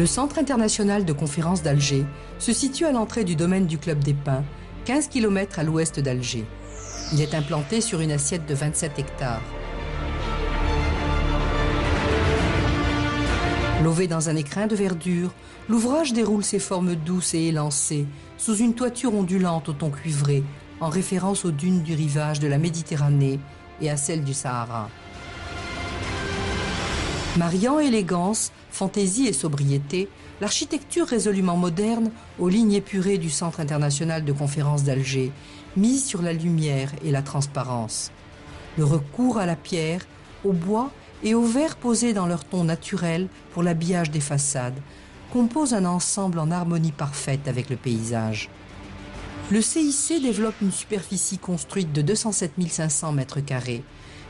Le Centre international de conférences d'Alger se situe à l'entrée du domaine du Club des Pins, 15 km à l'ouest d'Alger. Il est implanté sur une assiette de 27 hectares. Lové dans un écrin de verdure, l'ouvrage déroule ses formes douces et élancées sous une toiture ondulante au ton cuivré, en référence aux dunes du rivage de la Méditerranée et à celles du Sahara. Mariant élégance, fantaisie et sobriété, l'architecture résolument moderne, aux lignes épurées du Centre international de conférences d'Alger, mise sur la lumière et la transparence. Le recours à la pierre, au bois et au verre posés dans leur ton naturel pour l'habillage des façades, compose un ensemble en harmonie parfaite avec le paysage. Le CIC développe une superficie construite de 207 500 m²,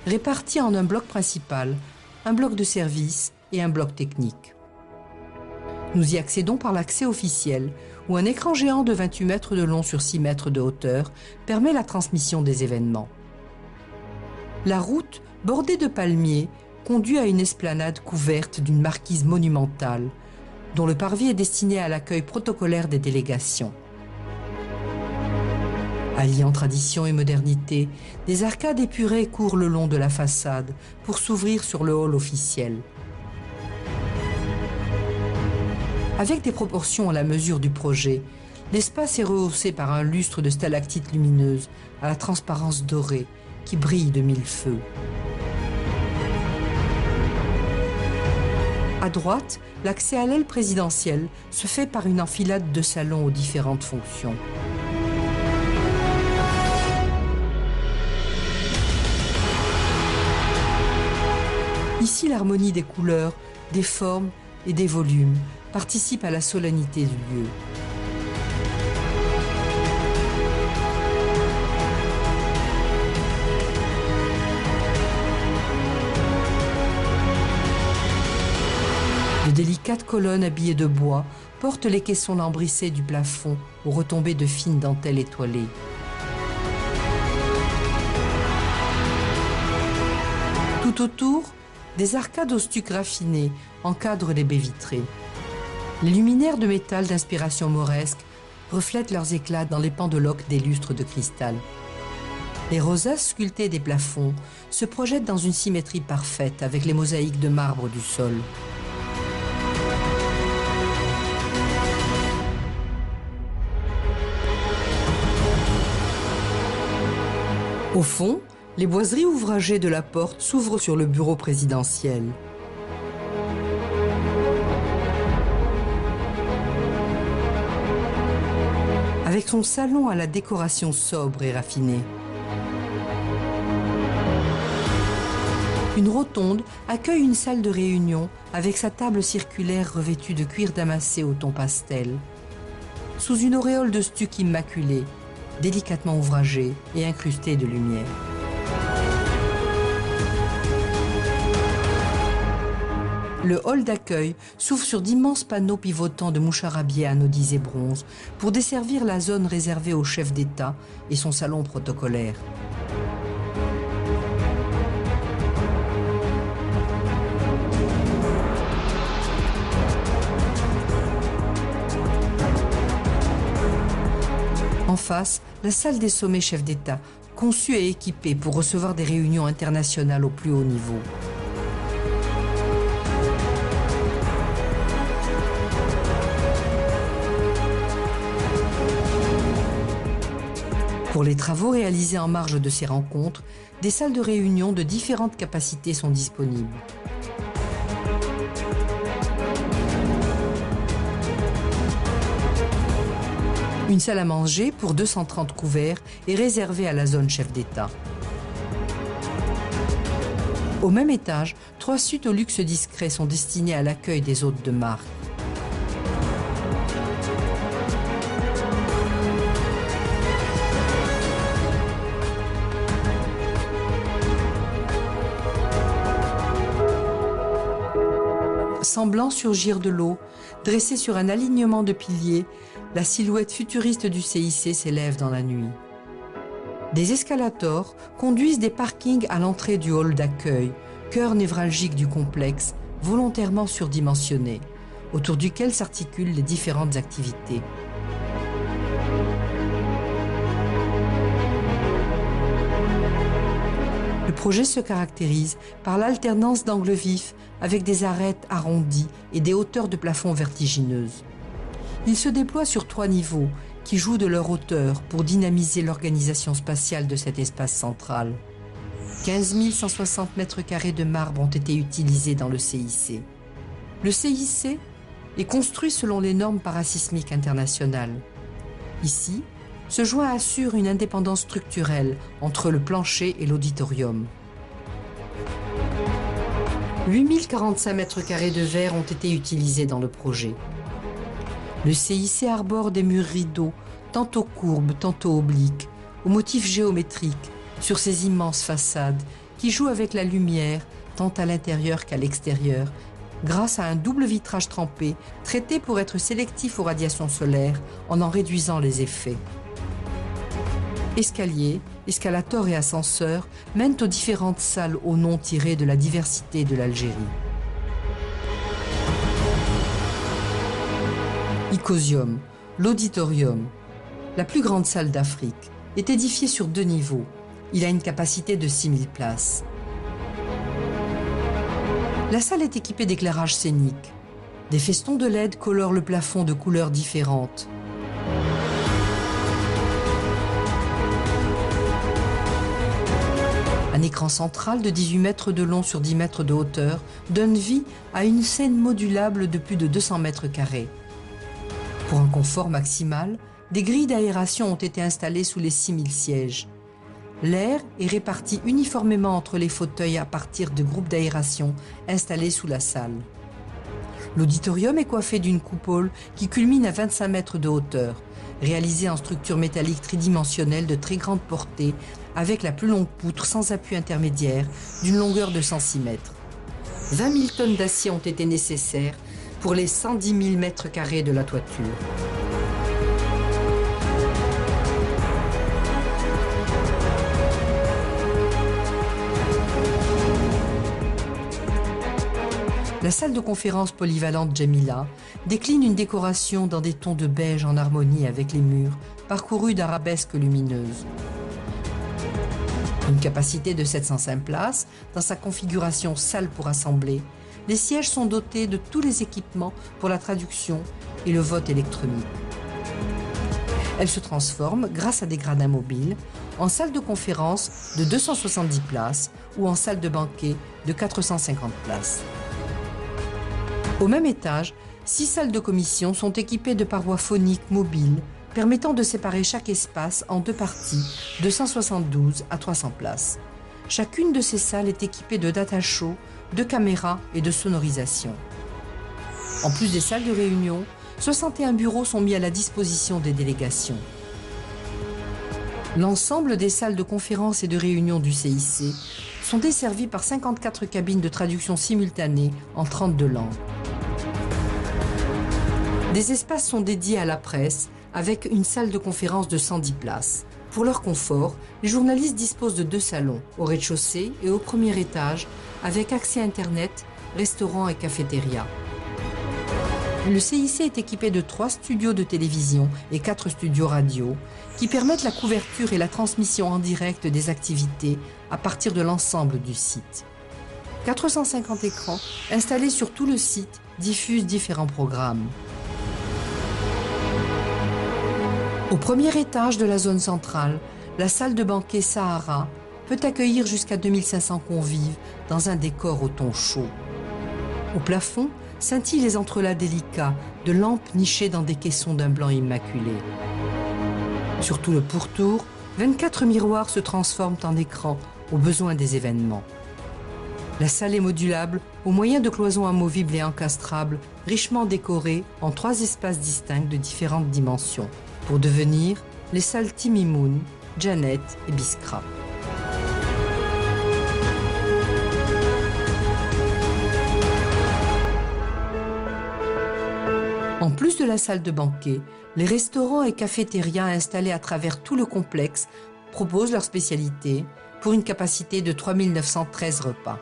répartie en un bloc principal, un bloc de service et un bloc technique. Nous y accédons par l'accès officiel, où un écran géant de 28 mètres de long sur 6 mètres de hauteur permet la transmission des événements. La route, bordée de palmiers, conduit à une esplanade couverte d'une marquise monumentale, dont le parvis est destiné à l'accueil protocolaire des délégations. Alliant tradition et modernité, des arcades épurées courent le long de la façade pour s'ouvrir sur le hall officiel. Avec des proportions à la mesure du projet, l'espace est rehaussé par un lustre de stalactites lumineuses à la transparence dorée qui brille de mille feux. À droite, l'accès à l'aile présidentielle se fait par une enfilade de salons aux différentes fonctions. Ici, l'harmonie des couleurs, des formes et des volumes participe à la solennité du lieu. De délicates colonnes habillées de bois portent les caissons lambrissés du plafond aux retombées de fines dentelles étoilées. Tout autour, des arcades au stuc raffiné encadrent les baies vitrées. Les luminaires de métal d'inspiration mauresque reflètent leurs éclats dans les pendeloques des lustres de cristal. Les rosaces sculptées des plafonds se projettent dans une symétrie parfaite avec les mosaïques de marbre du sol. Au fond, les boiseries ouvragées de la porte s'ouvrent sur le bureau présidentiel. Avec son salon à la décoration sobre et raffinée. Une rotonde accueille une salle de réunion avec sa table circulaire revêtue de cuir damassé au ton pastel, sous une auréole de stuc immaculé, délicatement ouvragée et incrustée de lumière. Le hall d'accueil s'ouvre sur d'immenses panneaux pivotants de moucharabiés anodisés bronze pour desservir la zone réservée au chef d'État et son salon protocolaire. En face, la salle des sommets chefs d'État, conçue et équipée pour recevoir des réunions internationales au plus haut niveau. Pour les travaux réalisés en marge de ces rencontres, des salles de réunion de différentes capacités sont disponibles. Une salle à manger pour 230 couverts est réservée à la zone chef d'État. Au même étage, 3 suites au luxe discret sont destinées à l'accueil des hôtes de marque. Semblant surgir de l'eau, dressée sur un alignement de piliers, la silhouette futuriste du CIC s'élève dans la nuit. Des escalators conduisent des parkings à l'entrée du hall d'accueil, cœur névralgique du complexe, volontairement surdimensionné, autour duquel s'articulent les différentes activités. Le projet se caractérise par l'alternance d'angles vifs avec des arêtes arrondies et des hauteurs de plafond vertigineuses. Il se déploie sur 3 niveaux qui jouent de leur hauteur pour dynamiser l'organisation spatiale de cet espace central. 15 160 mètres carrés de marbre ont été utilisés dans le CIC. Le CIC est construit selon les normes parasismiques internationales. Ici, ce joint assure une indépendance structurelle entre le plancher et l'auditorium. 8045 mètres carrés de verre ont été utilisés dans le projet. Le CIC arbore des murs rideaux, tantôt courbes, tantôt obliques, aux motifs géométriques, sur ces immenses façades qui jouent avec la lumière tant à l'intérieur qu'à l'extérieur, grâce à un double vitrage trempé traité pour être sélectif aux radiations solaires en réduisant les effets. Escaliers, escalators et ascenseurs mènent aux différentes salles au nom tiré de la diversité de l'Algérie. Icosium, l'auditorium, la plus grande salle d'Afrique, est édifié sur 2 niveaux. Il a une capacité de 6000 places. La salle est équipée d'éclairage scénique. Des festons de LED colorent le plafond de couleurs différentes. Un écran central de 18 mètres de long sur 10 mètres de hauteur donne vie à une scène modulable de plus de 200 mètres carrés. Pour un confort maximal, des grilles d'aération ont été installées sous les 6000 sièges. L'air est réparti uniformément entre les fauteuils à partir de groupes d'aération installés sous la salle. L'auditorium est coiffé d'une coupole qui culmine à 25 mètres de hauteur, réalisée en structure métallique tridimensionnelle de très grande portée avec la plus longue poutre sans appui intermédiaire d'une longueur de 106 mètres. 20 000 tonnes d'acier ont été nécessaires pour les 110 000 mètres carrés de la toiture. La salle de conférence polyvalente Jamila décline une décoration dans des tons de beige en harmonie avec les murs, parcourus d'arabesques lumineuses. Une capacité de 705 places, dans sa configuration salle pour assembler, les sièges sont dotés de tous les équipements pour la traduction et le vote électronique. Elle se transforme, grâce à des gradins mobiles, en salle de conférence de 270 places ou en salle de banquet de 450 places. Au même étage, 6 salles de commission sont équipées de parois phoniques mobiles permettant de séparer chaque espace en 2 parties de 172 à 300 places. Chacune de ces salles est équipée de data show, de caméras et de sonorisation. En plus des salles de réunion, 61 bureaux sont mis à la disposition des délégations. L'ensemble des salles de conférences et de réunion du CIC sont desservies par 54 cabines de traduction simultanée en 32 langues. Des espaces sont dédiés à la presse, avec une salle de conférence de 110 places. Pour leur confort, les journalistes disposent de 2 salons, au rez-de-chaussée et au premier étage, avec accès Internet, restaurant et cafétéria. Le CIC est équipé de 3 studios de télévision et 4 studios radio, qui permettent la couverture et la transmission en direct des activités à partir de l'ensemble du site. 450 écrans installés sur tout le site diffusent différents programmes. Au premier étage de la zone centrale, la salle de banquet Sahara peut accueillir jusqu'à 2500 convives dans un décor au ton chaud. Au plafond, scintillent les entrelacs délicats de lampes nichées dans des caissons d'un blanc immaculé. Sur tout le pourtour, 24 miroirs se transforment en écran aux besoins des événements. La salle est modulable au moyen de cloisons amovibles et encastrables, richement décorées en 3 espaces distincts de différentes dimensions, pour devenir les salles Timimoun, Janet et Biskra. En plus de la salle de banquet, les restaurants et cafétérias installés à travers tout le complexe proposent leurs spécialités pour une capacité de 3913 repas.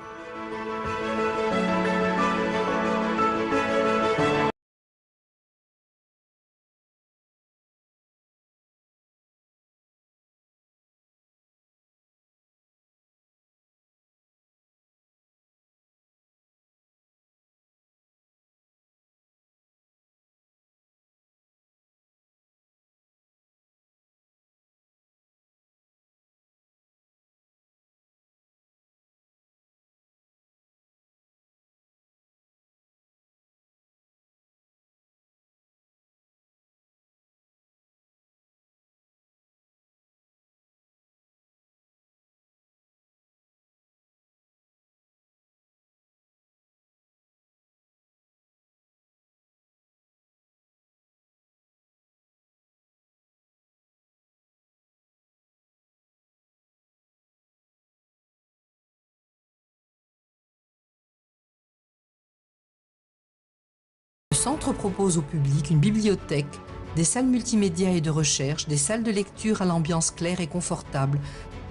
Le centre propose au public une bibliothèque, des salles multimédia et de recherche, des salles de lecture à l'ambiance claire et confortable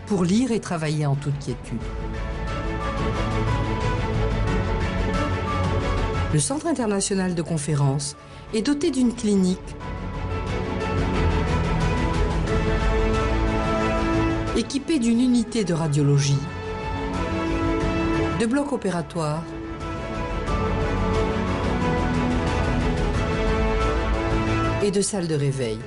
pour lire et travailler en toute quiétude. Le Centre international de conférences est doté d'une clinique équipée d'une unité de radiologie, de blocs opératoires, et de salles de réveil.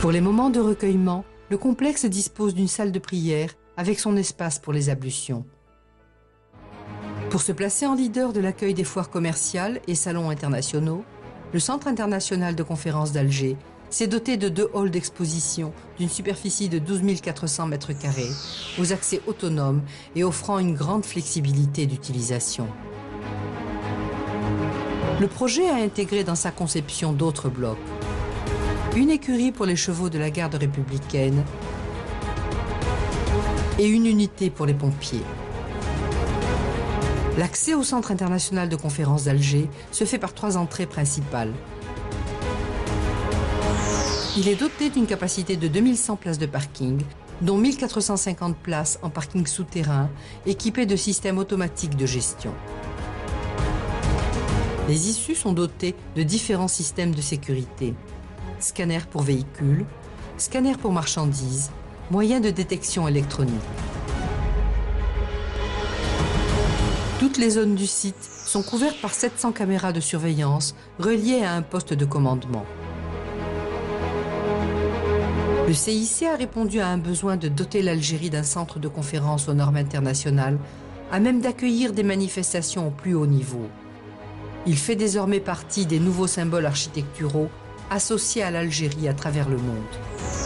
Pour les moments de recueillement, le complexe dispose d'une salle de prière avec son espace pour les ablutions. Pour se placer en leader de l'accueil des foires commerciales et salons internationaux, le Centre international de conférences d'Alger s'est doté de 2 halls d'exposition d'une superficie de 12 400 m², aux accès autonomes et offrant une grande flexibilité d'utilisation. Le projet a intégré dans sa conception d'autres blocs. Une écurie pour les chevaux de la garde républicaine et une unité pour les pompiers. L'accès au Centre international de conférences d'Alger se fait par 3 entrées principales. Il est doté d'une capacité de 2100 places de parking, dont 1450 places en parking souterrain, équipées de systèmes automatiques de gestion. Les issues sont dotées de différents systèmes de sécurité. Scanner pour véhicules, scanner pour marchandises, moyens de détection électronique. Toutes les zones du site sont couvertes par 700 caméras de surveillance reliées à un poste de commandement. Le CIC a répondu à un besoin de doter l'Algérie d'un centre de conférence aux normes internationales à même d'accueillir des manifestations au plus haut niveau. Il fait désormais partie des nouveaux symboles architecturaux associés à l'Algérie à travers le monde.